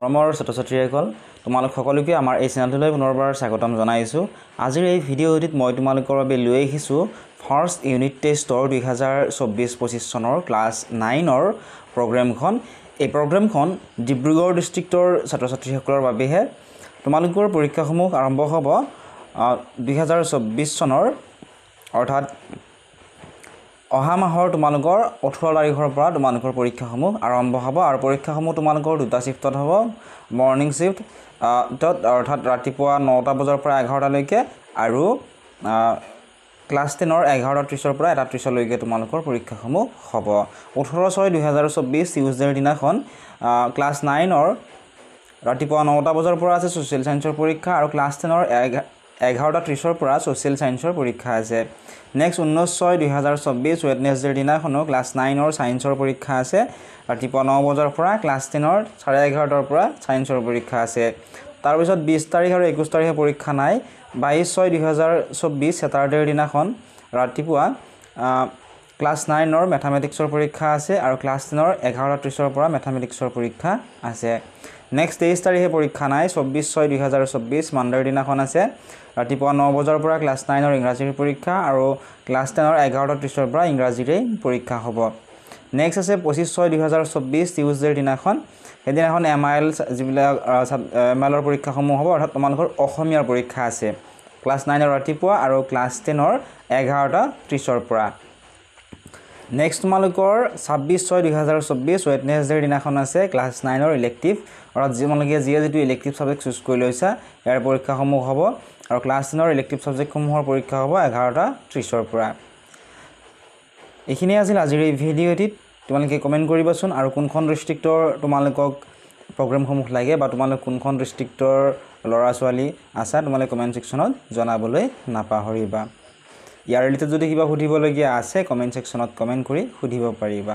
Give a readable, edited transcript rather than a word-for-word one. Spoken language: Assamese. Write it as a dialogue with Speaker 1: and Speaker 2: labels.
Speaker 1: মৰমৰ ছাত্ৰ-ছাত্ৰীসকল তোমালোক সকলোকে আমাৰ এই চেনেলটোলৈ পুনৰবাৰ স্বাগতম জনাইছো। আজিৰ এই ভিডিঅ'টিত মই তোমালোকৰ বাবে লৈ আহিছো ফাৰ্ষ্ট ইউনিট টেষ্টৰ 2024-25 চনৰ ক্লাছ 9ৰ প্ৰগ্ৰামখন। এই প্ৰগ্ৰামখন ডিব্ৰুগড় ডিষ্ট্ৰিক্টৰ ছাত্ৰ-ছাত্ৰীসকলৰ বাবেহে। তোমালোকৰ পৰীক্ষাসমূহ আৰম্ভ হ'ব 2024 চনৰ অৰ্থাৎ অহা মাহৰ তোমালোকৰ 18 তাৰিখৰ পৰা তোমালোকৰ পৰীক্ষাসমূহ আৰম্ভ হ'ব আৰু পৰীক্ষাসমূহ তোমালোকৰ দুটা শিফটত হ'ব। মৰ্নিং শিফট অৰ্থাৎ ৰাতিপুৱা 9টা বজাৰ পৰা 11টা লৈকে আৰু ক্লাছ 10ৰ 11:30 পৰা 1:30 লৈকে তোমালোকৰ পৰীক্ষাসমূহ হ'ব। 18/6/2024 টিউজডেৰ দিনাখন ক্লাছ 9ৰ ৰাতিপুৱা 9টা বজাৰ পৰা আছে ছ'চিয়েল সায়েন্সৰ পৰীক্ষা আৰু ক্লাছ 10ৰ 11:30 পৰা ছ'চিয়েল সায়েন্সৰ পৰীক্ষা আছে। নেক্সট 19/6/2024 ৱেডনেছডেৰ দিনাখনো ক্লাছ 9ৰ সায়েন্সৰ পৰীক্ষা আছে ৰাতিপুৱা 9 বজাৰ পৰা। ক্লাছ 10ৰ 11:30 পৰা সায়েন্সৰ পৰীক্ষা আছে। তাৰপিছত 20 তাৰিখ আৰু 21 তাৰিখে পৰীক্ষা নাই। 22/6/2024 ছেটাৰডেৰ দিনাখন ৰাতিপুৱা ক্লাছ 9ৰ মেথামেটিক্সৰ পৰীক্ষা আছে আৰু ক্লাছ 10ৰ 11:30 পৰা মেথামেটিক্সৰ পৰীক্ষা আছে। নেক্সট 23 তাৰিখে পৰীক্ষা নাই। 24/6/2024 মানডেৰ দিনাখন আছে ৰাতিপুৱা 9 বজাৰ পৰা ক্লাছ 9ৰ ইংৰাজীৰ পৰীক্ষা আৰু ক্লাছ 10ৰ 11:30 পৰা ইংৰাজীৰে পৰীক্ষা হ'ব। নেক্সট আছে 25/6/2024 টিউজডেৰ দিনাখন। সেইদিনাখন MIL যিবিলাক MILৰ পৰীক্ষাসমূহ হ'ব অৰ্থাৎ তোমালোকৰ অসমীয়াৰ পৰীক্ষা আছে ক্লাছ 9ৰ ৰাতিপুৱা আৰু ক্লাছ 10ৰ 11:30 পৰা। নেক্সট তোমালোকৰ 26/6/2024 ৱেডনেছডেৰ দিনাখন আছে ক্লাছ 9ৰ ইলেক্টিভ অৰ্থাৎ তোমালোকে যিটো ইলেক্টিভ ছাবজেক্ট চুজ কৰি লৈছা ইয়াৰ পৰীক্ষাসমূহ হ'ব আৰু ক্লাছ 10ৰ ইলেক্টিভ ছাবজেক্টসমূহৰ পৰীক্ষা হ'ব 11:30 পৰা। এইখিনি আছিল আজিৰ এই ভিডিঅ'টিত। তোমালোকে কমেণ্ট কৰিবাচোন আৰু কোনখন ডিষ্ট্ৰিক্টৰ তোমালোকক প্ৰগ্ৰামসমূহ লাগে বা তোমালোক কোনখন ডিষ্ট্ৰিক্টৰ ল'ৰা ছোৱালী আছা তোমালোকে কমেণ্ট ছেকশ্যনত জনাবলৈ নাপাহৰিবা। ইয়াৰ ৰিলেটেড যদি কিবা সুধিবলগীয়া আছে কমেণ্ট ছেকশ্যনত কমেণ্ট কৰি সুধিব পাৰিবা।